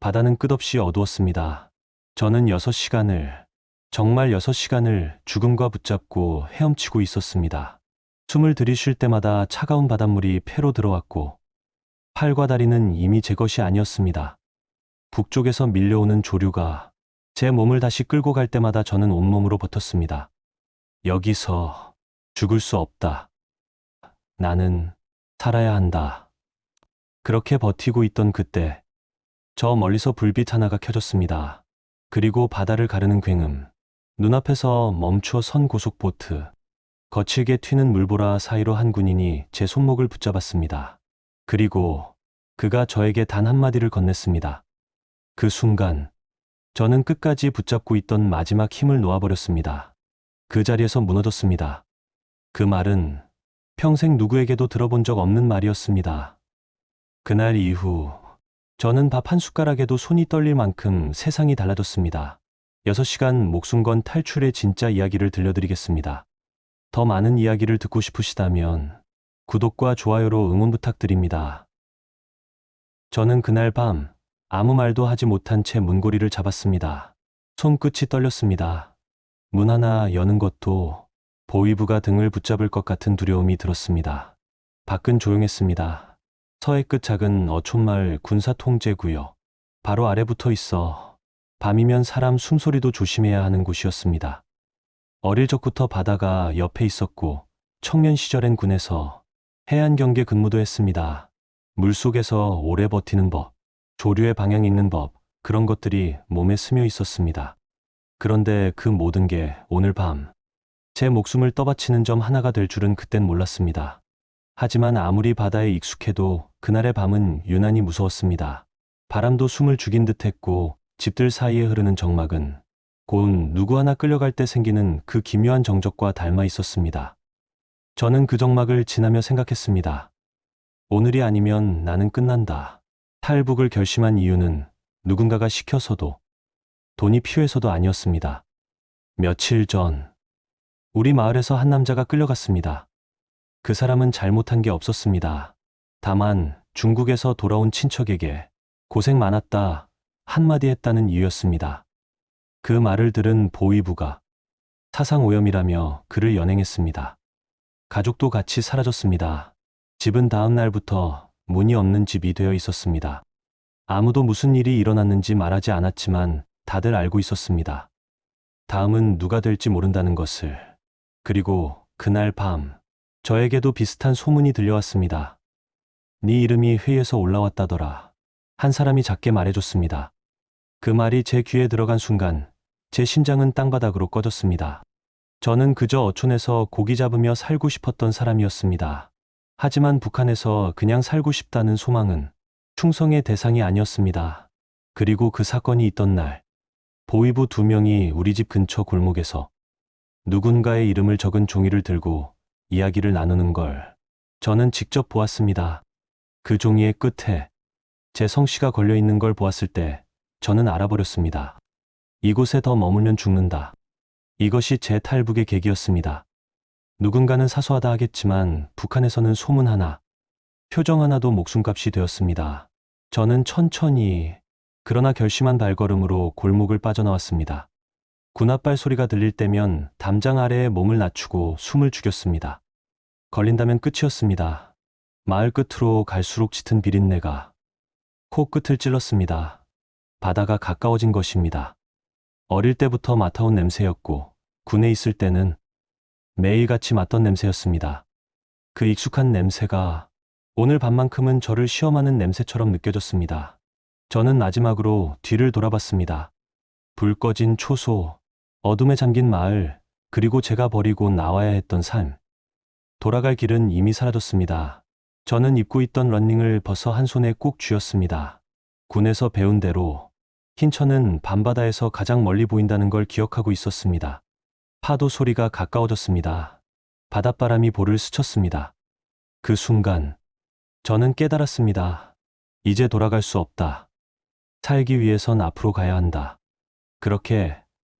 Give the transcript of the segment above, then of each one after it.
바다는 끝없이 어두웠습니다. 저는 6시간을, 정말 6시간을 죽음과 붙잡고 헤엄치고 있었습니다. 숨을 들이쉴 때마다 차가운 바닷물이 폐로 들어왔고 팔과 다리는 이미 제 것이 아니었습니다. 북쪽에서 밀려오는 조류가 제 몸을 다시 끌고 갈 때마다 저는 온몸으로 버텼습니다. 여기서 죽을 수 없다. 나는 살아야 한다. 그렇게 버티고 있던 그때 저 멀리서 불빛 하나가 켜졌습니다. 그리고 바다를 가르는 굉음, 눈앞에서 멈추어 선 고속보트, 거칠게 튀는 물보라 사이로 한 군인이 제 손목을 붙잡았습니다. 그리고 그가 저에게 단 한마디를 건넸습니다. 그 순간 저는 끝까지 붙잡고 있던 마지막 힘을 놓아버렸습니다. 그 자리에서 무너졌습니다. 그 말은 평생 누구에게도 들어본 적 없는 말이었습니다. 그날 이후 저는 밥 한 숟가락에도 손이 떨릴 만큼 세상이 달라졌습니다. 6시간 목숨 건 탈출의 진짜 이야기를 들려드리겠습니다. 더 많은 이야기를 듣고 싶으시다면 구독과 좋아요로 응원 부탁드립니다. 저는 그날 밤 아무 말도 하지 못한 채 문고리를 잡았습니다. 손끝이 떨렸습니다. 문 하나 여는 것도 보위부가 등을 붙잡을 것 같은 두려움이 들었습니다. 밖은 조용했습니다. 서해 끝 작은 어촌마을 군사통제구역, 바로 아래 붙어 있어 밤이면 사람 숨소리도 조심해야 하는 곳이었습니다. 어릴 적부터 바다가 옆에 있었고 청년 시절엔 군에서 해안경계 근무도 했습니다. 물속에서 오래 버티는 법, 조류의 방향 읽는 법, 그런 것들이 몸에 스며 있었습니다. 그런데 그 모든 게 오늘 밤 제 목숨을 떠받치는 점 하나가 될 줄은 그땐 몰랐습니다. 하지만 아무리 바다에 익숙해도 그날의 밤은 유난히 무서웠습니다. 바람도 숨을 죽인 듯했고 집들 사이에 흐르는 정막은 곧 누구 하나 끌려갈 때 생기는 그 기묘한 정적과 닮아 있었습니다. 저는 그 정막을 지나며 생각했습니다. 오늘이 아니면 나는 끝난다. 탈북을 결심한 이유는 누군가가 시켜서도 돈이 필요해서도 아니었습니다. 며칠 전 우리 마을에서 한 남자가 끌려갔습니다. 그 사람은 잘못한 게 없었습니다. 다만 중국에서 돌아온 친척에게 고생 많았다 한마디 했다는 이유였습니다. 그 말을 들은 보위부가 사상오염이라며 그를 연행했습니다. 가족도 같이 사라졌습니다. 집은 다음 날부터 문이 없는 집이 되어 있었습니다. 아무도 무슨 일이 일어났는지 말하지 않았지만 다들 알고 있었습니다. 다음은 누가 될지 모른다는 것을. 그리고 그날 밤 저에게도 비슷한 소문이 들려왔습니다. 네 이름이 회의에서 올라왔다더라. 한 사람이 작게 말해줬습니다. 그 말이 제 귀에 들어간 순간 제 심장은 땅바닥으로 꺼졌습니다. 저는 그저 어촌에서 고기 잡으며 살고 싶었던 사람이었습니다. 하지만 북한에서 그냥 살고 싶다는 소망은 충성의 대상이 아니었습니다. 그리고 그 사건이 있던 날 보위부 2명이 우리 집 근처 골목에서 누군가의 이름을 적은 종이를 들고 이야기를 나누는 걸 저는 직접 보았습니다. 그 종이의 끝에 제 성씨가 걸려 있는 걸 보았을 때 저는 알아버렸습니다. 이곳에 더 머물면 죽는다. 이것이 제 탈북의 계기였습니다. 누군가는 사소하다 하겠지만 북한에서는 소문 하나, 표정 하나도 목숨값이 되었습니다. 저는 천천히 그러나 결심한 발걸음으로 골목을 빠져나왔습니다. 군홧발 소리가 들릴 때면 담장 아래에 몸을 낮추고 숨을 죽였습니다. 걸린다면 끝이었습니다. 마을 끝으로 갈수록 짙은 비린내가 코끝을 찔렀습니다. 바다가 가까워진 것입니다. 어릴 때부터 맡아온 냄새였고 군에 있을 때는 매일같이 맡던 냄새였습니다. 그 익숙한 냄새가 오늘 밤만큼은 저를 시험하는 냄새처럼 느껴졌습니다. 저는 마지막으로 뒤를 돌아봤습니다. 불 꺼진 초소, 어둠에 잠긴 마을, 그리고 제가 버리고 나와야 했던 삶. 돌아갈 길은 이미 사라졌습니다. 저는 입고 있던 런닝을 벗어 한 손에 꼭 쥐었습니다. 군에서 배운 대로 흰천은 밤바다에서 가장 멀리 보인다는 걸 기억하고 있었습니다. 파도 소리가 가까워졌습니다. 바닷바람이 볼을 스쳤습니다. 그 순간 저는 깨달았습니다. 이제 돌아갈 수 없다. 살기 위해선 앞으로 가야 한다. 그렇게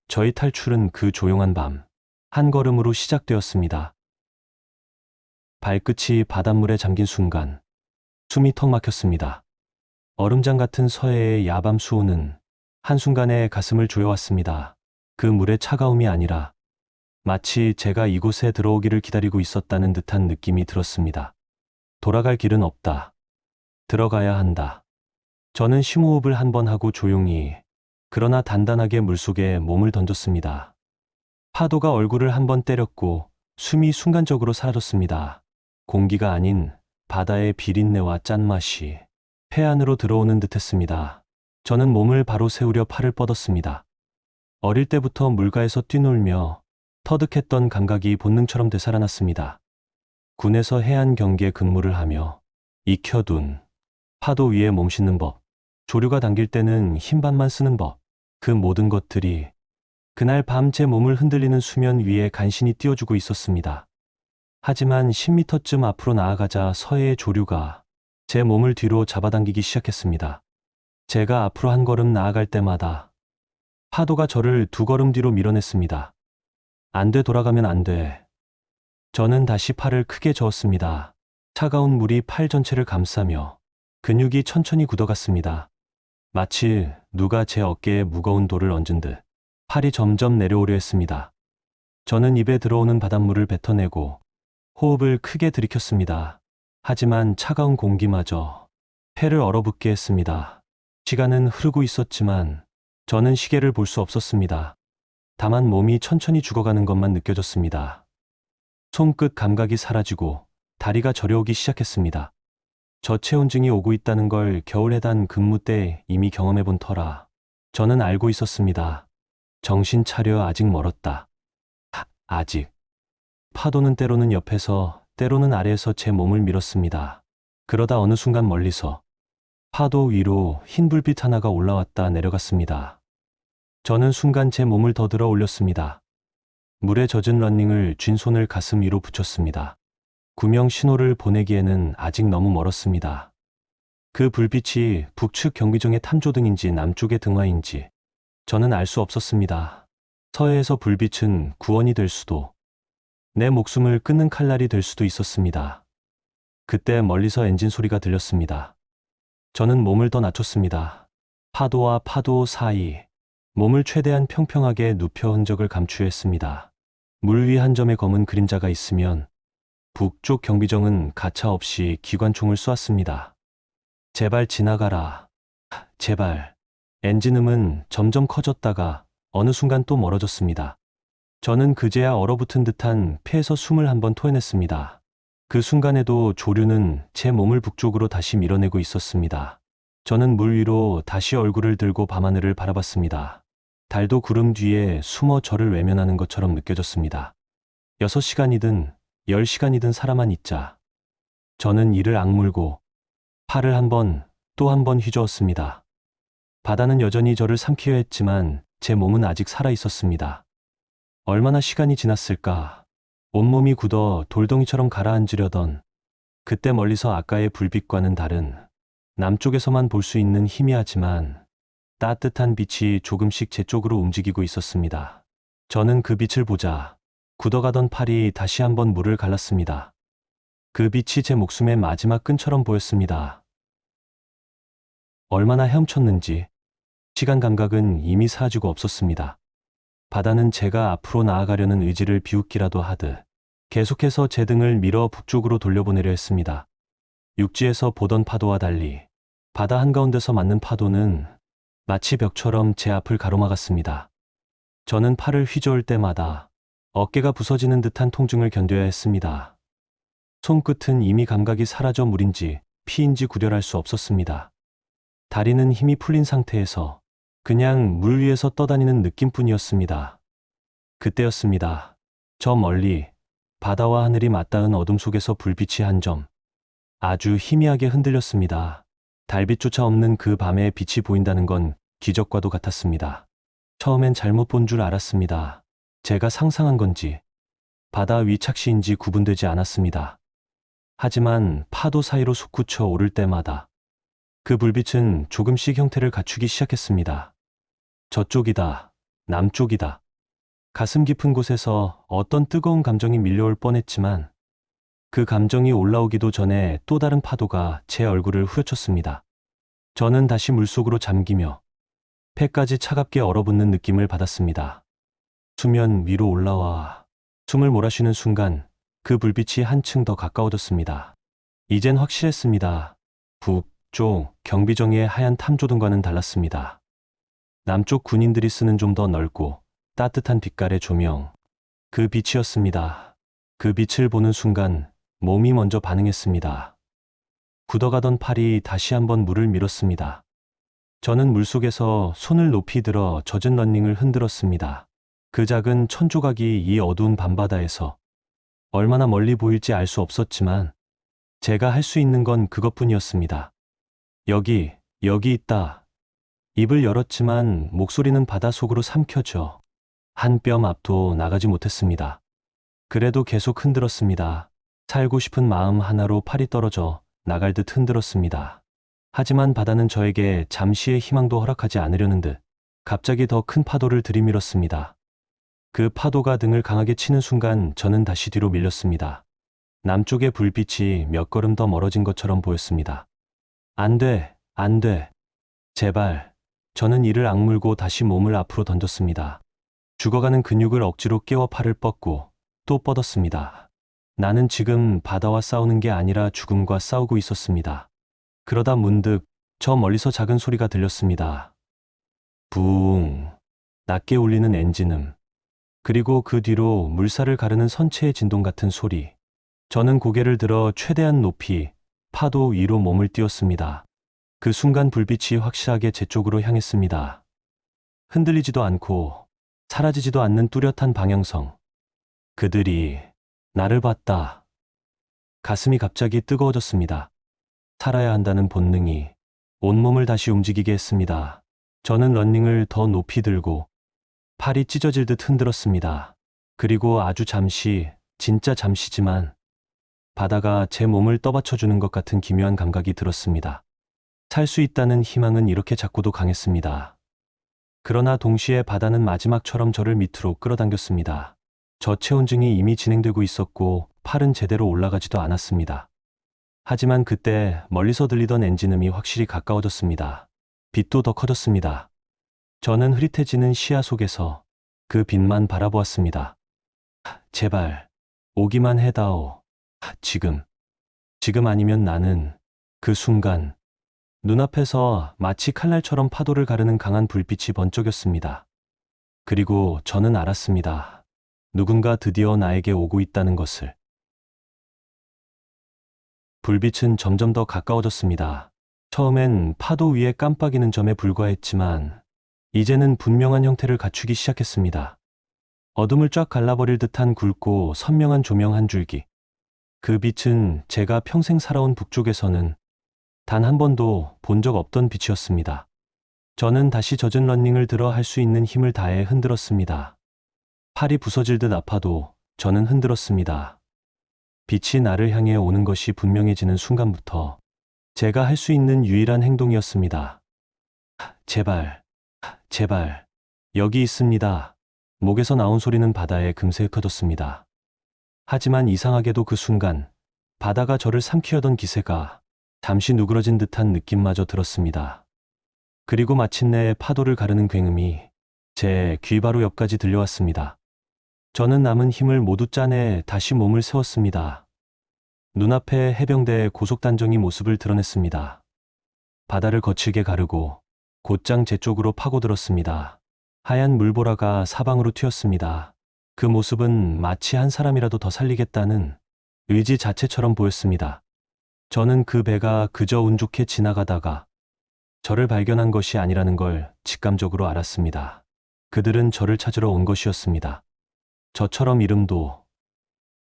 저희 탈출은 그 조용한 밤 한 걸음으로 시작되었습니다. 발끝이 바닷물에 잠긴 순간 숨이 턱 막혔습니다. 얼음장 같은 서해의 야밤 수온은 한순간에 가슴을 조여왔습니다. 그 물의 차가움이 아니라 마치 제가 이곳에 들어오기를 기다리고 있었다는 듯한 느낌이 들었습니다. 돌아갈 길은 없다. 들어가야 한다. 저는 심호흡을 한 번 하고 조용히, 그러나 단단하게 물속에 몸을 던졌습니다. 파도가 얼굴을 한 번 때렸고 숨이 순간적으로 사라졌습니다. 공기가 아닌 바다의 비린내와 짠맛이 폐 안으로 들어오는 듯했습니다. 저는 몸을 바로 세우려 팔을 뻗었습니다. 어릴 때부터 물가에서 뛰놀며 터득했던 감각이 본능처럼 되살아났습니다. 군에서 해안 경계 근무를 하며 익혀둔 파도 위에 몸 싣는 법, 조류가 당길 때는 흰발만 쓰는 법, 그 모든 것들이 그날 밤 제 몸을 흔들리는 수면 위에 간신히 띄워주고 있었습니다. 하지만 10m쯤 앞으로 나아가자 서해의 조류가 제 몸을 뒤로 잡아당기기 시작했습니다. 제가 앞으로 한 걸음 나아갈 때마다 파도가 저를 두 걸음 뒤로 밀어냈습니다. 안 돼, 돌아가면 안 돼. 저는 다시 팔을 크게 저었습니다. 차가운 물이 팔 전체를 감싸며 근육이 천천히 굳어갔습니다. 마치 누가 제 어깨에 무거운 돌을 얹은 듯 팔이 점점 내려오려 했습니다. 저는 입에 들어오는 바닷물을 뱉어내고 호흡을 크게 들이켰습니다. 하지만 차가운 공기마저 폐를 얼어붙게 했습니다. 시간은 흐르고 있었지만 저는 시계를 볼 수 없었습니다. 다만 몸이 천천히 죽어가는 것만 느껴졌습니다. 손끝 감각이 사라지고 다리가 저려오기 시작했습니다. 저체온증이 오고 있다는 걸 겨울해단 근무 때 이미 경험해본 터라 저는 알고 있었습니다. 정신 차려, 아직 멀었다. 아직. 파도는 때로는 옆에서 때로는 아래에서 제 몸을 밀었습니다. 그러다 어느 순간 멀리서 파도 위로 흰 불빛 하나가 올라왔다 내려갔습니다. 저는 순간 제 몸을 더 들어 올렸습니다. 물에 젖은 러닝을 쥔 손을 가슴 위로 붙였습니다. 구명 신호를 보내기에는 아직 너무 멀었습니다. 그 불빛이 북측 경비정의 탐조등인지 남쪽의 등화인지 저는 알 수 없었습니다. 서해에서 불빛은 구원이 될 수도, 내 목숨을 끊는 칼날이 될 수도 있었습니다. 그때 멀리서 엔진 소리가 들렸습니다. 저는 몸을 더 낮췄습니다. 파도와 파도 사이, 몸을 최대한 평평하게 눕혀 흔적을 감추했습니다. 물 위 한 점의 검은 그림자가 있으면 북쪽 경비정은 가차없이 기관총을 쏘았습니다. 제발 지나가라. 제발. 엔진음은 점점 커졌다가 어느 순간 또 멀어졌습니다. 저는 그제야 얼어붙은 듯한 폐에서 숨을 한번 토해냈습니다. 그 순간에도 조류는 제 몸을 북쪽으로 다시 밀어내고 있었습니다. 저는 물 위로 다시 얼굴을 들고 밤하늘을 바라봤습니다. 달도 구름 뒤에 숨어 저를 외면하는 것처럼 느껴졌습니다. 6시간이든 10시간이든 살아만 있자. 저는 이를 악물고 팔을 한 번, 또 한 번 휘저었습니다. 바다는 여전히 저를 삼키려 했지만 제 몸은 아직 살아 있었습니다. 얼마나 시간이 지났을까? 온몸이 굳어 돌덩이처럼 가라앉으려던 그때 멀리서 아까의 불빛과는 다른 남쪽에서만 볼 수 있는 희미하지만 따뜻한 빛이 조금씩 제 쪽으로 움직이고 있었습니다. 저는 그 빛을 보자 굳어가던 팔이 다시 한번 물을 갈랐습니다. 그 빛이 제 목숨의 마지막 끈처럼 보였습니다. 얼마나 헤엄쳤는지 시간 감각은 이미 사라지고 없었습니다. 바다는 제가 앞으로 나아가려는 의지를 비웃기라도 하듯 계속해서 제 등을 밀어 북쪽으로 돌려보내려 했습니다. 육지에서 보던 파도와 달리 바다 한가운데서 맞는 파도는 마치 벽처럼 제 앞을 가로막았습니다. 저는 팔을 휘저을 때마다 어깨가 부서지는 듯한 통증을 견뎌야 했습니다. 손끝은 이미 감각이 사라져 물인지 피인지 구별할 수 없었습니다. 다리는 힘이 풀린 상태에서 그냥 물 위에서 떠다니는 느낌뿐이었습니다. 그때였습니다. 저 멀리 바다와 하늘이 맞닿은 어둠 속에서 불빛이 한 점 아주 희미하게 흔들렸습니다. 달빛조차 없는 그 밤에 빛이 보인다는 건 기적과도 같았습니다. 처음엔 잘못 본 줄 알았습니다. 제가 상상한 건지 바다 위 착시인지 구분되지 않았습니다. 하지만 파도 사이로 솟구쳐 오를 때마다 그 불빛은 조금씩 형태를 갖추기 시작했습니다. 저쪽이다, 남쪽이다. 가슴 깊은 곳에서 어떤 뜨거운 감정이 밀려올 뻔했지만 그 감정이 올라오기도 전에 또 다른 파도가 제 얼굴을 후려쳤습니다. 저는 다시 물속으로 잠기며 폐까지 차갑게 얼어붙는 느낌을 받았습니다. 수면 위로 올라와 숨을 몰아쉬는 순간 그 불빛이 한층 더 가까워졌습니다. 이젠 확실했습니다. 북쪽 경비정의 하얀 탐조등과는 달랐습니다. 남쪽 군인들이 쓰는 좀 더 넓고 따뜻한 빛깔의 조명. 그 빛이었습니다. 그 빛을 보는 순간 몸이 먼저 반응했습니다. 굳어가던 팔이 다시 한번 물을 밀었습니다. 저는 물속에서 손을 높이 들어 젖은 런닝을 흔들었습니다. 그 작은 천조각이 이 어두운 밤바다에서 얼마나 멀리 보일지 알 수 없었지만 제가 할 수 있는 건 그것뿐이었습니다. 여기 있다. 입을 열었지만 목소리는 바다 속으로 삼켜져 한 뼘 앞도 나가지 못했습니다. 그래도 계속 흔들었습니다. 살고 싶은 마음 하나로 팔이 떨어져 나갈 듯 흔들었습니다. 하지만 바다는 저에게 잠시의 희망도 허락하지 않으려는 듯 갑자기 더 큰 파도를 들이밀었습니다. 그 파도가 등을 강하게 치는 순간 저는 다시 뒤로 밀렸습니다. 남쪽의 불빛이 몇 걸음 더 멀어진 것처럼 보였습니다. 안 돼, 안 돼. 제발. 저는 이를 악물고 다시 몸을 앞으로 던졌습니다. 죽어가는 근육을 억지로 깨워 팔을 뻗고 또 뻗었습니다. 나는 지금 바다와 싸우는 게 아니라 죽음과 싸우고 있었습니다. 그러다 문득 저 멀리서 작은 소리가 들렸습니다. 부웅. 낮게 울리는 엔진음. 그리고 그 뒤로 물살을 가르는 선체의 진동 같은 소리. 저는 고개를 들어 최대한 높이 파도 위로 몸을 띄웠습니다. 그 순간 불빛이 확실하게 제 쪽으로 향했습니다. 흔들리지도 않고 사라지지도 않는 뚜렷한 방향성. 그들이 나를 봤다. 가슴이 갑자기 뜨거워졌습니다. 살아야 한다는 본능이 온몸을 다시 움직이게 했습니다. 저는 런닝을 더 높이 들고 팔이 찢어질 듯 흔들었습니다. 그리고 아주 잠시, 진짜 잠시지만 바다가 제 몸을 떠받쳐주는 것 같은 기묘한 감각이 들었습니다. 살 수 있다는 희망은 이렇게 작고도 강했습니다. 그러나 동시에 바다는 마지막처럼 저를 밑으로 끌어당겼습니다. 저체온증이 이미 진행되고 있었고 팔은 제대로 올라가지도 않았습니다. 하지만 그때 멀리서 들리던 엔진음이 확실히 가까워졌습니다. 빛도 더 커졌습니다. 저는 흐릿해지는 시야 속에서 그 빛만 바라보았습니다. 제발 오기만 해다오. 지금 아니면 나는 그 순간 눈앞에서 마치 칼날처럼 파도를 가르는 강한 불빛이 번쩍였습니다. 그리고 저는 알았습니다. 누군가 드디어 나에게 오고 있다는 것을. 불빛은 점점 더 가까워졌습니다. 처음엔 파도 위에 깜빡이는 점에 불과했지만 이제는 분명한 형태를 갖추기 시작했습니다. 어둠을 쫙 갈라버릴 듯한 굵고 선명한 조명 한 줄기. 그 빛은 제가 평생 살아온 북쪽에서는 단 한 번도 본 적 없던 빛이었습니다. 저는 다시 젖은 런닝을 들어 할 수 있는 힘을 다해 흔들었습니다. 팔이 부서질 듯 아파도 저는 흔들었습니다. 빛이 나를 향해 오는 것이 분명해지는 순간부터 제가 할 수 있는 유일한 행동이었습니다. 제발, 여기 있습니다. 목에서 나온 소리는 바다에 금세 흩어졌습니다. 하지만 이상하게도 그 순간 바다가 저를 삼키려던 기세가 잠시 누그러진 듯한 느낌마저 들었습니다. 그리고 마침내 파도를 가르는 굉음이 제 귀 바로 옆까지 들려왔습니다. 저는 남은 힘을 모두 짜내 다시 몸을 세웠습니다. 눈앞에 해병대의 고속단정이 모습을 드러냈습니다. 바다를 거칠게 가르고 곧장 제 쪽으로 파고들었습니다. 하얀 물보라가 사방으로 튀었습니다. 그 모습은 마치 한 사람이라도 더 살리겠다는 의지 자체처럼 보였습니다. 저는 그 배가 그저 운 좋게 지나가다가 저를 발견한 것이 아니라는 걸 직감적으로 알았습니다. 그들은 저를 찾으러 온 것이었습니다. 저처럼 이름도,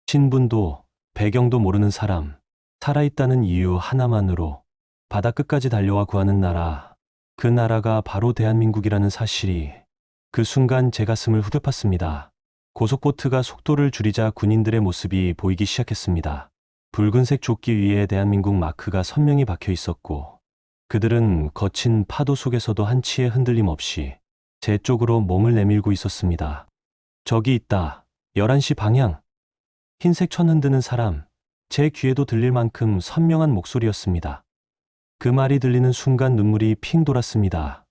신분도, 배경도 모르는 사람, 살아있다는 이유 하나만으로 바다 끝까지 달려와 구하는 나라, 그 나라가 바로 대한민국이라는 사실이 그 순간 제 가슴을 후벼팠습니다. 고속보트가 속도를 줄이자 군인들의 모습이 보이기 시작했습니다. 붉은색 조끼 위에 대한민국 마크가 선명히 박혀 있었고 그들은 거친 파도 속에서도 한치의 흔들림 없이 제 쪽으로 몸을 내밀고 있었습니다. 저기 있다. 11시 방향. 흰색 천 흔드는 사람, 제 귀에도 들릴 만큼 선명한 목소리였습니다. 그 말이 들리는 순간 눈물이 핑 돌았습니다.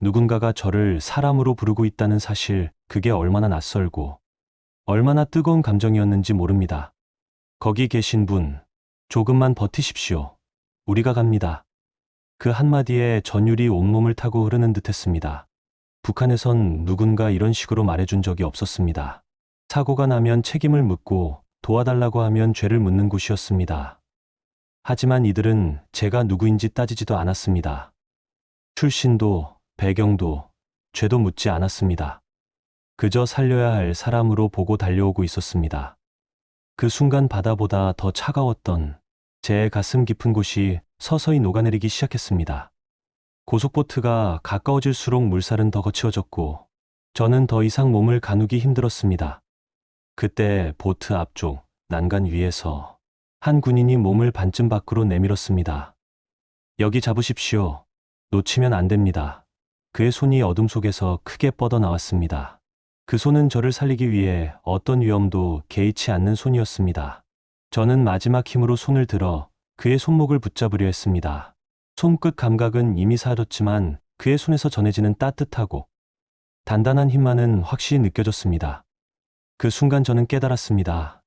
누군가가 저를 사람으로 부르고 있다는 사실, 그게 얼마나 낯설고 얼마나 뜨거운 감정이었는지 모릅니다. 거기 계신 분, 조금만 버티십시오. 우리가 갑니다. 그 한마디에 전율이 온몸을 타고 흐르는 듯했습니다. 북한에선 누군가 이런 식으로 말해준 적이 없었습니다. 사고가 나면 책임을 묻고 도와달라고 하면 죄를 묻는 곳이었습니다. 하지만 이들은 제가 누구인지 따지지도 않았습니다. 출신도, 배경도, 죄도 묻지 않았습니다. 그저 살려야 할 사람으로 보고 달려오고 있었습니다. 그 순간 바다보다 더 차가웠던 제 가슴 깊은 곳이 서서히 녹아내리기 시작했습니다. 고속보트가 가까워질수록 물살은 더 거칠어졌고 저는 더 이상 몸을 가누기 힘들었습니다. 그때 보트 앞쪽 난간 위에서 한 군인이 몸을 반쯤 밖으로 내밀었습니다. 여기 잡으십시오. 놓치면 안 됩니다. 그의 손이 어둠 속에서 크게 뻗어나왔습니다. 그 손은 저를 살리기 위해 어떤 위험도 개의치 않는 손이었습니다. 저는 마지막 힘으로 손을 들어 그의 손목을 붙잡으려 했습니다. 손끝 감각은 이미 사라졌지만 그의 손에서 전해지는 따뜻하고 단단한 힘만은 확실히 느껴졌습니다. 그 순간 저는 깨달았습니다.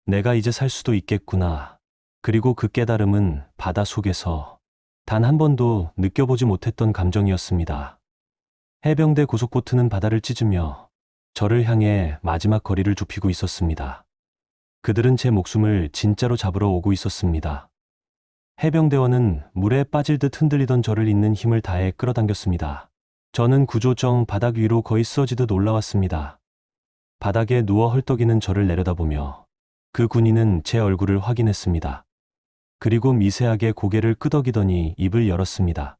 내가 이제 살 수도 있겠구나. 그리고 그 깨달음은 바다 속에서 단 한 번도 느껴보지 못했던 감정이었습니다. 해병대 고속보트는 바다를 찢으며 저를 향해 마지막 거리를 좁히고 있었습니다. 그들은 제 목숨을 진짜로 잡으러 오고 있었습니다. 해병대원은 물에 빠질 듯 흔들리던 저를 있는 힘을 다해 끌어당겼습니다. 저는 구조정 바닥 위로 거의 쓰러지듯 올라왔습니다. 바닥에 누워 헐떡이는 저를 내려다보며 그 군인은 제 얼굴을 확인했습니다. 그리고 미세하게 고개를 끄덕이더니 입을 열었습니다.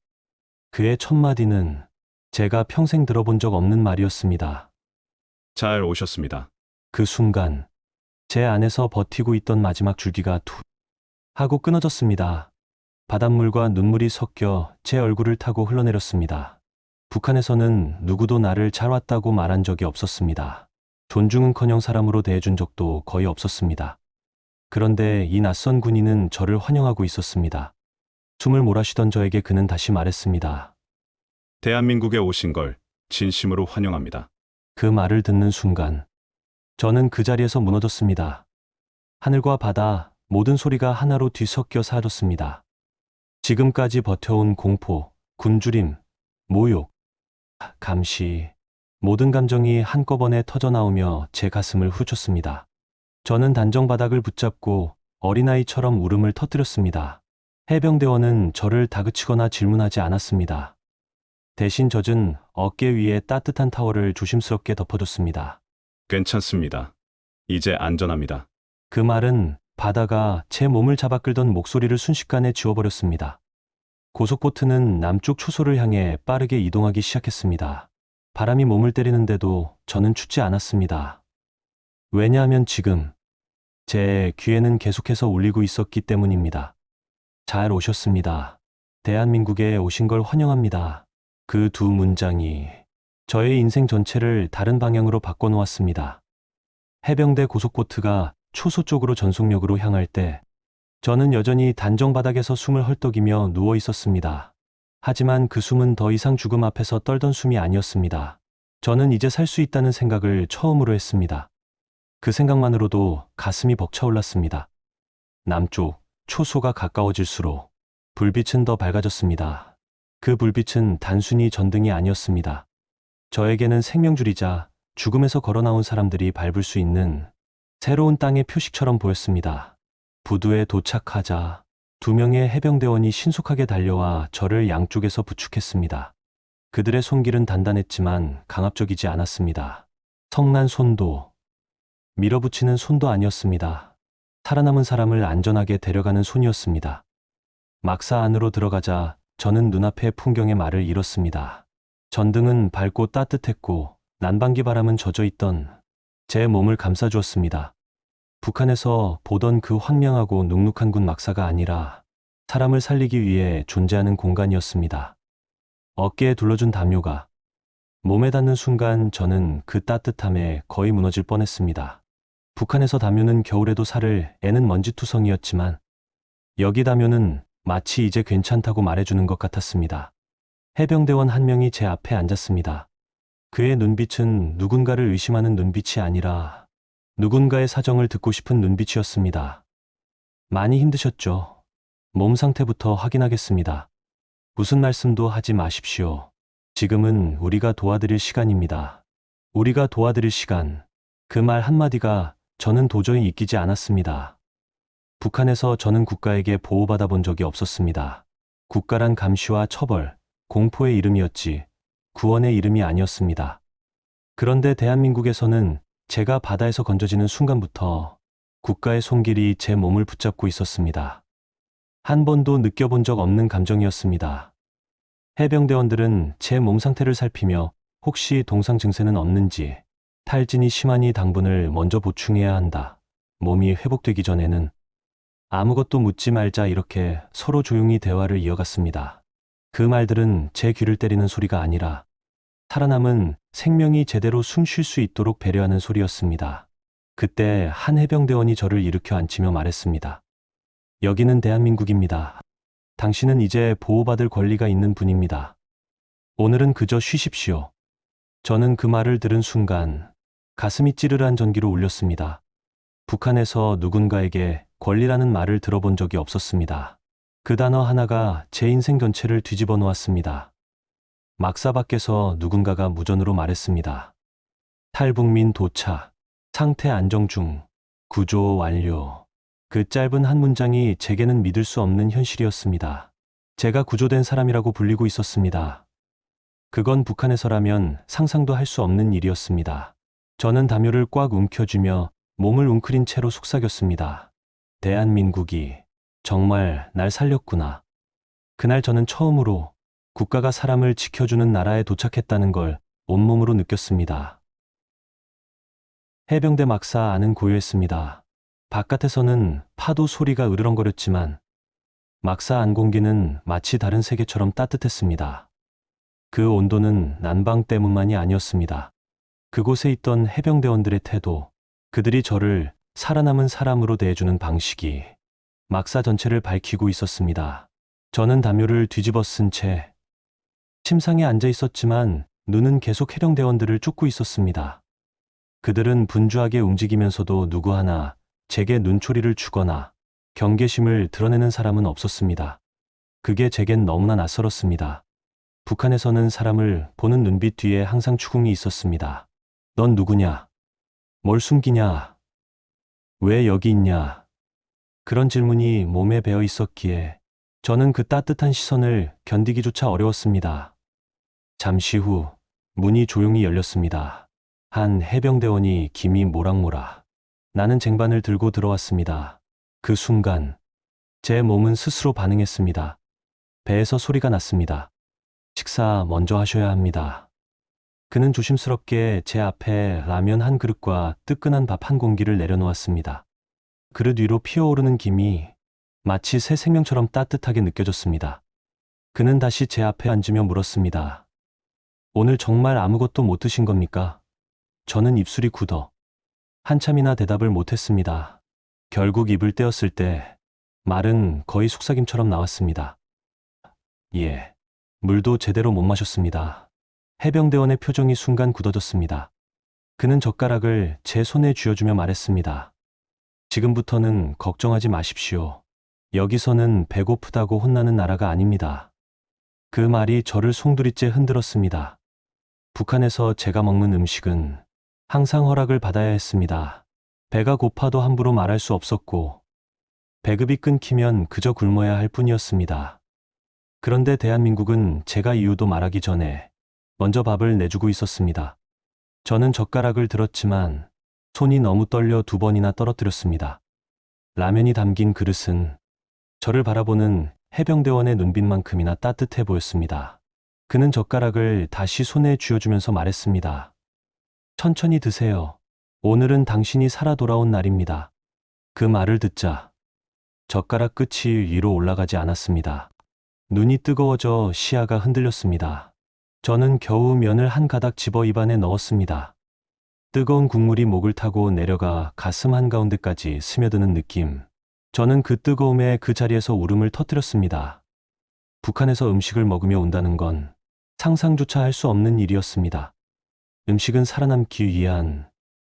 그의 첫 마디는 제가 평생 들어본 적 없는 말이었습니다. 잘 오셨습니다. 그 순간 제 안에서 버티고 있던 마지막 줄기가 툭 하고 끊어졌습니다. 바닷물과 눈물이 섞여 제 얼굴을 타고 흘러내렸습니다. 북한에서는 누구도 나를 잘 왔다고 말한 적이 없었습니다. 존중은커녕 사람으로 대해준 적도 거의 없었습니다. 그런데 이 낯선 군인은 저를 환영하고 있었습니다. 숨을 몰아쉬던 저에게 그는 다시 말했습니다. 대한민국에 오신 걸 진심으로 환영합니다. 그 말을 듣는 순간 저는 그 자리에서 무너졌습니다. 하늘과 바다, 모든 소리가 하나로 뒤섞여 사라졌습니다. 지금까지 버텨온 공포, 굶주림, 모욕, 감시, 모든 감정이 한꺼번에 터져나오며 제 가슴을 훑었습니다. 저는 단정 바닥을 붙잡고 어린아이처럼 울음을 터뜨렸습니다. 해병대원은 저를 다그치거나 질문하지 않았습니다. 대신 젖은 어깨 위에 따뜻한 타월을 조심스럽게 덮어줬습니다. 괜찮습니다. 이제 안전합니다. 그 말은 바다가 제 몸을 잡아 끌던 목소리를 순식간에 지워버렸습니다. 고속보트는 남쪽 초소를 향해 빠르게 이동하기 시작했습니다. 바람이 몸을 때리는데도 저는 춥지 않았습니다. 왜냐하면 지금 제 귀에는 계속해서 울리고 있었기 때문입니다. 잘 오셨습니다. 대한민국에 오신 걸 환영합니다. 그 두 문장이 저의 인생 전체를 다른 방향으로 바꿔놓았습니다. 해병대 고속보트가 초소 쪽으로 전속력으로 향할 때 저는 여전히 단정 바닥에서 숨을 헐떡이며 누워 있었습니다. 하지만 그 숨은 더 이상 죽음 앞에서 떨던 숨이 아니었습니다. 저는 이제 살 수 있다는 생각을 처음으로 했습니다. 그 생각만으로도 가슴이 벅차올랐습니다. 남쪽 초소가 가까워질수록 불빛은 더 밝아졌습니다. 그 불빛은 단순히 전등이 아니었습니다. 저에게는 생명줄이자 죽음에서 걸어나온 사람들이 밟을 수 있는 새로운 땅의 표식처럼 보였습니다. 부두에 도착하자 2명의 해병대원이 신속하게 달려와 저를 양쪽에서 부축했습니다. 그들의 손길은 단단했지만 강압적이지 않았습니다. 성난 손도, 밀어붙이는 손도 아니었습니다. 살아남은 사람을 안전하게 데려가는 손이었습니다. 막사 안으로 들어가자 저는 눈앞의 풍경의 말을 잃었습니다. 전등은 밝고 따뜻했고 난방기 바람은 젖어있던 제 몸을 감싸주었습니다. 북한에서 보던 그 황량하고 눅눅한 군 막사가 아니라 사람을 살리기 위해 존재하는 공간이었습니다. 어깨에 둘러준 담요가 몸에 닿는 순간 저는 그 따뜻함에 거의 무너질 뻔했습니다. 북한에서 담요는 겨울에도 살을 애는 먼지투성이었지만 여기 담요는 마치 이제 괜찮다고 말해주는 것 같았습니다. 해병대원 한 명이 제 앞에 앉았습니다. 그의 눈빛은 누군가를 의심하는 눈빛이 아니라 누군가의 사정을 듣고 싶은 눈빛이었습니다. 많이 힘드셨죠? 몸 상태부터 확인하겠습니다. 무슨 말씀도 하지 마십시오. 지금은 우리가 도와드릴 시간입니다. 우리가 도와드릴 시간. 그 말 한마디가 저는 도저히 잊히지 않았습니다. 북한에서 저는 국가에게 보호받아 본 적이 없었습니다. 국가란 감시와 처벌, 공포의 이름이었지 구원의 이름이 아니었습니다. 그런데 대한민국에서는 제가 바다에서 건져지는 순간부터 국가의 손길이 제 몸을 붙잡고 있었습니다. 한 번도 느껴본 적 없는 감정이었습니다. 해병대원들은 제 몸 상태를 살피며 혹시 동상 증세는 없는지, 탈진이 심하니 당분을 먼저 보충해야 한다. 몸이 회복되기 전에는 아무것도 묻지 말자, 이렇게 서로 조용히 대화를 이어갔습니다. 그 말들은 제 귀를 때리는 소리가 아니라 살아남은 생명이 제대로 숨 쉴 수 있도록 배려하는 소리였습니다. 그때 한 해병대원이 저를 일으켜 앉히며 말했습니다. 여기는 대한민국입니다. 당신은 이제 보호받을 권리가 있는 분입니다. 오늘은 그저 쉬십시오. 저는 그 말을 들은 순간 가슴이 찌르르한 전기로 울렸습니다. 북한에서 누군가에게 권리라는 말을 들어본 적이 없었습니다. 그 단어 하나가 제 인생 전체를 뒤집어 놓았습니다. 막사 밖에서 누군가가 무전으로 말했습니다. 탈북민 도착, 상태 안정 중, 구조 완료. 그 짧은 한 문장이 제게는 믿을 수 없는 현실이었습니다. 제가 구조된 사람이라고 불리고 있었습니다. 그건 북한에서라면 상상도 할 수 없는 일이었습니다. 저는 담요를 꽉 움켜쥐며 몸을 웅크린 채로 속삭였습니다. 대한민국이 정말 날 살렸구나. 그날 저는 처음으로 국가가 사람을 지켜주는 나라에 도착했다는 걸 온몸으로 느꼈습니다. 해병대 막사 안은 고요했습니다. 바깥에서는 파도 소리가 으르렁거렸지만 막사 안 공기는 마치 다른 세계처럼 따뜻했습니다. 그 온도는 난방 때문만이 아니었습니다. 그곳에 있던 해병대원들의 태도, 그들이 저를 살아남은 사람으로 대해주는 방식이 막사 전체를 밝히고 있었습니다. 저는 담요를 뒤집어 쓴 채 침상에 앉아 있었지만 눈은 계속 해병대원들을 쫓고 있었습니다. 그들은 분주하게 움직이면서도 누구 하나 제게 눈초리를 주거나 경계심을 드러내는 사람은 없었습니다. 그게 제겐 너무나 낯설었습니다. 북한에서는 사람을 보는 눈빛 뒤에 항상 추궁이 있었습니다. 넌 누구냐? 뭘 숨기냐? 왜 여기 있냐? 그런 질문이 몸에 배어 있었기에 저는 그 따뜻한 시선을 견디기조차 어려웠습니다. 잠시 후 문이 조용히 열렸습니다. 한 해병대원이 김이 모락모락 나는 쟁반을 들고 들어왔습니다. 그 순간 제 몸은 스스로 반응했습니다. 배에서 소리가 났습니다. 식사 먼저 하셔야 합니다. 그는 조심스럽게 제 앞에 라면 한 그릇과 뜨끈한 밥 한 공기를 내려놓았습니다. 그릇 위로 피어오르는 김이 마치 새 생명처럼 따뜻하게 느껴졌습니다. 그는 다시 제 앞에 앉으며 물었습니다. 오늘 정말 아무것도 못 드신 겁니까? 저는 입술이 굳어 한참이나 대답을 못했습니다. 결국 입을 떼었을 때 말은 거의 속삭임처럼 나왔습니다. 예. 물도 제대로 못 마셨습니다. 해병대원의 표정이 순간 굳어졌습니다. 그는 젓가락을 제 손에 쥐어주며 말했습니다. 지금부터는 걱정하지 마십시오. 여기서는 배고프다고 혼나는 나라가 아닙니다. 그 말이 저를 송두리째 흔들었습니다. 북한에서 제가 먹는 음식은 항상 허락을 받아야 했습니다. 배가 고파도 함부로 말할 수 없었고 배급이 끊기면 그저 굶어야 할 뿐이었습니다. 그런데 대한민국은 제가 이유도 말하기 전에 먼저 밥을 내주고 있었습니다. 저는 젓가락을 들었지만 손이 너무 떨려 2번이나 떨어뜨렸습니다. 라면이 담긴 그릇은 저를 바라보는 해병대원의 눈빛만큼이나 따뜻해 보였습니다. 그는 젓가락을 다시 손에 쥐어주면서 말했습니다. 천천히 드세요. 오늘은 당신이 살아 돌아온 날입니다. 그 말을 듣자 젓가락 끝이 위로 올라가지 않았습니다. 눈이 뜨거워져 시야가 흔들렸습니다. 저는 겨우 면을 한 가닥 집어 입안에 넣었습니다. 뜨거운 국물이 목을 타고 내려가 가슴 한가운데까지 스며드는 느낌. 저는 그 뜨거움에 그 자리에서 울음을 터뜨렸습니다. 북한에서 음식을 먹으며 온다는 건 상상조차 할 수 없는 일이었습니다. 음식은 살아남기 위한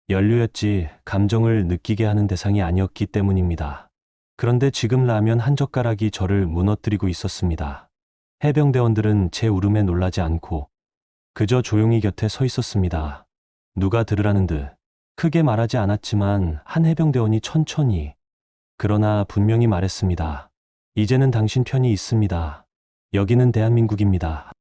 연료였지 감정을 느끼게 하는 대상이 아니었기 때문입니다. 그런데 지금 라면 한 젓가락이 저를 무너뜨리고 있었습니다. 해병대원들은 제 울음에 놀라지 않고 그저 조용히 곁에 서 있었습니다. 누가 들으라는 듯 크게 말하지 않았지만 한 해병대원이 천천히 그러나 분명히 말했습니다. 이제는 당신 편이 있습니다. 여기는 대한민국입니다.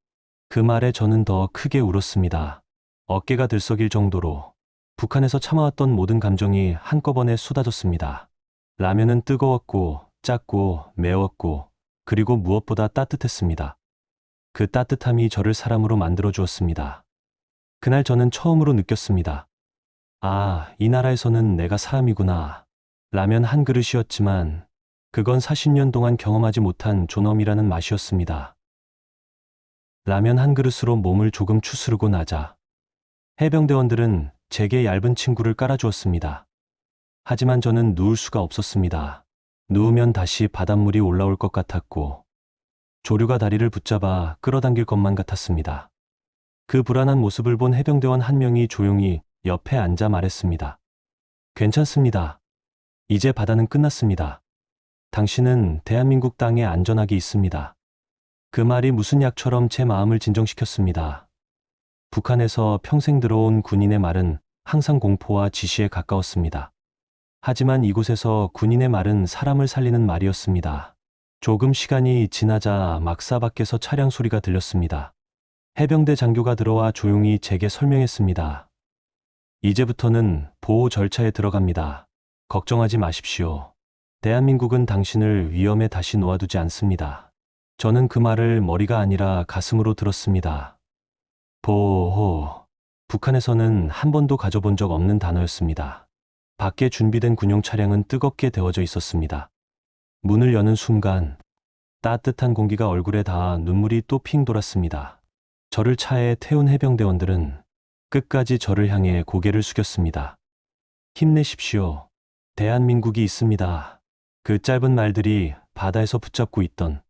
그 말에 저는 더 크게 울었습니다. 어깨가 들썩일 정도로 북한에서 참아왔던 모든 감정이 한꺼번에 쏟아졌습니다. 라면은 뜨거웠고 짰고 매웠고 그리고 무엇보다 따뜻했습니다. 그 따뜻함이 저를 사람으로 만들어 주었습니다. 그날 저는 처음으로 느꼈습니다. 아, 이 나라에서는 내가 사람이구나. 라면 한 그릇이었지만 그건 40년 동안 경험하지 못한 존엄이라는 맛이었습니다. 라면 한 그릇으로 몸을 조금 추스르고 나자 해병대원들은 제게 얇은 침구를 깔아주었습니다. 하지만 저는 누울 수가 없었습니다. 누우면 다시 바닷물이 올라올 것 같았고 조류가 다리를 붙잡아 끌어당길 것만 같았습니다. 그 불안한 모습을 본 해병대원 한 명이 조용히 옆에 앉아 말했습니다. 괜찮습니다. 이제 바다는 끝났습니다. 당신은 대한민국 땅에 안전하게 있습니다. 그 말이 무슨 약처럼 제 마음을 진정시켰습니다. 북한에서 평생 들어온 군인의 말은 항상 공포와 지시에 가까웠습니다. 하지만 이곳에서 군인의 말은 사람을 살리는 말이었습니다. 조금 시간이 지나자 막사 밖에서 차량 소리가 들렸습니다. 해병대 장교가 들어와 조용히 제게 설명했습니다. 이제부터는 보호 절차에 들어갑니다. 걱정하지 마십시오. 대한민국은 당신을 위험에 다시 놓아두지 않습니다. 저는 그 말을 머리가 아니라 가슴으로 들었습니다. 보호. 북한에서는 한 번도 가져본 적 없는 단어였습니다. 밖에 준비된 군용 차량은 뜨겁게 데워져 있었습니다. 문을 여는 순간 따뜻한 공기가 얼굴에 닿아 눈물이 또 핑 돌았습니다. 저를 차에 태운 해병대원들은 끝까지 저를 향해 고개를 숙였습니다. 힘내십시오. 대한민국이 있습니다. 그 짧은 말들이 바다에서 붙잡고 있던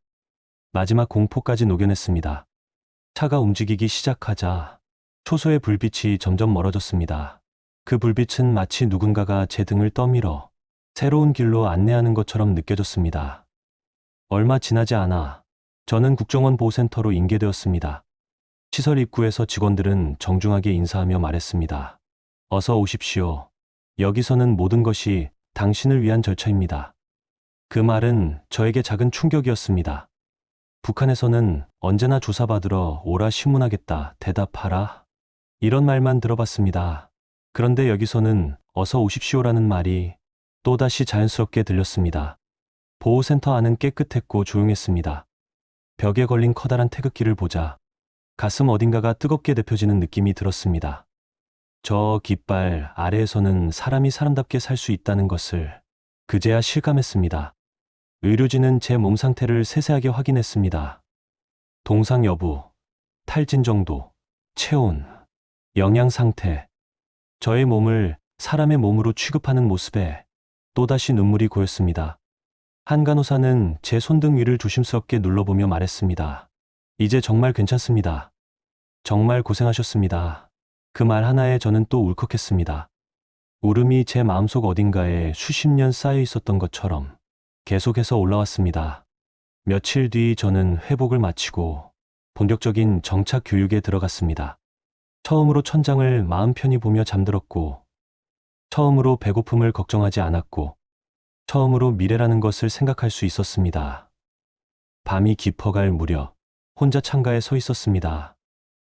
마지막 공포까지 녹여냈습니다. 차가 움직이기 시작하자 초소의 불빛이 점점 멀어졌습니다. 그 불빛은 마치 누군가가 제 등을 떠밀어 새로운 길로 안내하는 것처럼 느껴졌습니다. 얼마 지나지 않아 저는 국정원 보호센터로 인계되었습니다. 시설 입구에서 직원들은 정중하게 인사하며 말했습니다. 어서 오십시오. 여기서는 모든 것이 당신을 위한 절차입니다. 그 말은 저에게 작은 충격이었습니다. 북한에서는 언제나 조사받으러 오라 신문하겠다, 대답하라. 이런 말만 들어봤습니다. 그런데 여기서는 어서 오십시오라는 말이 또다시 자연스럽게 들렸습니다. 보호센터 안은 깨끗했고 조용했습니다. 벽에 걸린 커다란 태극기를 보자 가슴 어딘가가 뜨겁게 데펴지는 느낌이 들었습니다. 저 깃발 아래에서는 사람이 사람답게 살 수 있다는 것을 그제야 실감했습니다. 의료진은 제 몸 상태를 세세하게 확인했습니다. 동상 여부, 탈진 정도, 체온, 영양 상태. 저의 몸을 사람의 몸으로 취급하는 모습에 또다시 눈물이 고였습니다. 한 간호사는 제 손등 위를 조심스럽게 눌러보며 말했습니다. 이제 정말 괜찮습니다. 정말 고생하셨습니다. 그 말 하나에 저는 또 울컥했습니다. 울음이 제 마음속 어딘가에 수십 년 쌓여 있었던 것처럼 계속해서 올라왔습니다. 며칠 뒤 저는 회복을 마치고 본격적인 정착 교육에 들어갔습니다. 처음으로 천장을 마음 편히 보며 잠들었고, 처음으로 배고픔을 걱정하지 않았고, 처음으로 미래라는 것을 생각할 수 있었습니다. 밤이 깊어갈 무렵 혼자 창가에 서 있었습니다.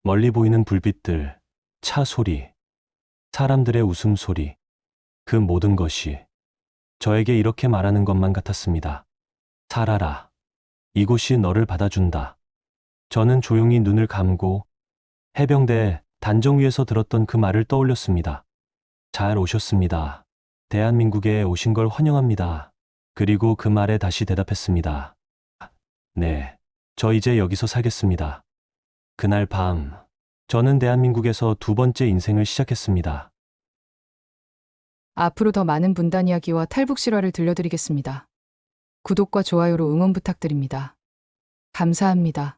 멀리 보이는 불빛들, 차 소리, 사람들의 웃음소리, 그 모든 것이 저에게 이렇게 말하는 것만 같았습니다. 살아라. 이곳이 너를 받아준다. 저는 조용히 눈을 감고 해병대 단정 위에서 들었던 그 말을 떠올렸습니다. 잘 오셨습니다. 대한민국에 오신 걸 환영합니다. 그리고 그 말에 다시 대답했습니다. 네, 저 이제 여기서 살겠습니다. 그날 밤, 저는 대한민국에서 두 번째 인생을 시작했습니다. 앞으로 더 많은 분단 이야기와 탈북 실화를 들려드리겠습니다. 구독과 좋아요로 응원 부탁드립니다. 감사합니다.